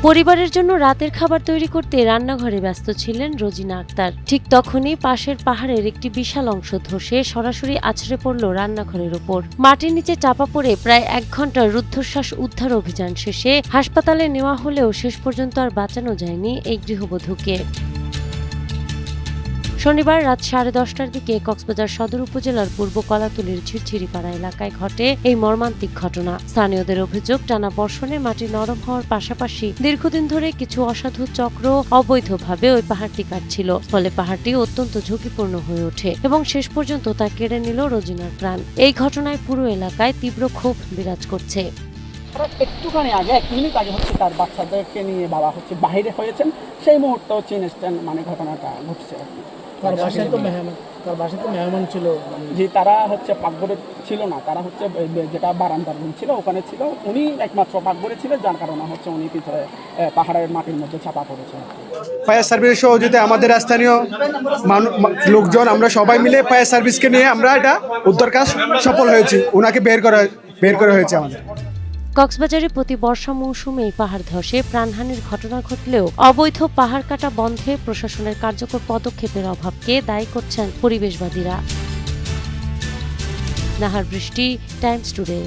পরিবারের জন্য রাতের খাবার তৈরি করতে রান্নাঘরে ব্যস্ত ছিলেন রোজিনা আক্তার। ঠিক তখনই পাশের পাহাড়ের একটি বিশাল অংশ ধসে সরাসরি আছড়ে পড়ল রান্নাঘরের ওপর। মাটির নিচে চাপা পড়ে প্রায় 1 ঘন্টার রুদ্ধশ্বাস উদ্ধার অভিযান শেষে হাসপাতালে নেওয়া হলেও শেষ পর্যন্ত আর বাঁচানো যায়নি এই গৃহবধূকে। শনিবার রাত 10:30টার দিকে কক্সবাজার সদর উপজেলার পূর্ব কলাতলীর ঝিরঝিরিপাড়া এলাকায় ঘটে এই মর্মান্তিক ঘটনা। স্থানীয়দের অভিযোগ, টানা বর্ষণে মাটি নরম হওয়ার পাশাপাশি দীর্ঘদিন ধরে কিছু অসাধু চক্র অবৈধভাবে ওই পাহাড়টি কাটছিল। ফলে পাহাড়টি অত্যন্ত ঝুঁকিপূর্ণ হয়ে ওঠে এবং শেষ পর্যন্ত তা কেড়ে নিল রোজিনার প্রাণ। এই ঘটনায় পুরো এলাকায় তীব্র ক্ষোভ বিরাজ করছে। একটুখানি আগে 1 মিনিট আগে তার বাচ্চাদেরকে নিয়ে বাবা বাইরে হয়েছেন, সেই মুহূর্তে মানে ঘটনাটা ঘটছে। তার বাসায় তো মেহমান ছিল, যে তারা পাকঘরে ছিল না, তারা যেটা বারান্দার রুম ছিল ওখানে ছিল। উনি একমাত্র পাকঘরে ছিলেন, যার কারণে উনি ভিতরে পাহাড়ের মাটির মধ্যে চাপা পড়েছে। ফায়ার সার্ভিসের সহযোগিতায় আমাদের স্থানীয় লোকজন আমরা সবাই মিলে ফায়ার সার্ভিসকে নিয়ে আমরা এটা উদ্ধার কাজ সফল হয়েছি। ওনাকে বের করা হয়েছে আমাদের। কক্সবাজারে প্রতি বর্ষা মৌসুমে পাহাড় ধসে প্রাণহানির ঘটনা ঘটলেও অবৈধ পাহাড় কাটা বন্ধে প্রশাসনের কার্যকর পদক্ষেপের অভাবকে দায়ী করছেন পরিবেশবাদীরা। নাহার বৃষ্টি, টাইমস টুডে।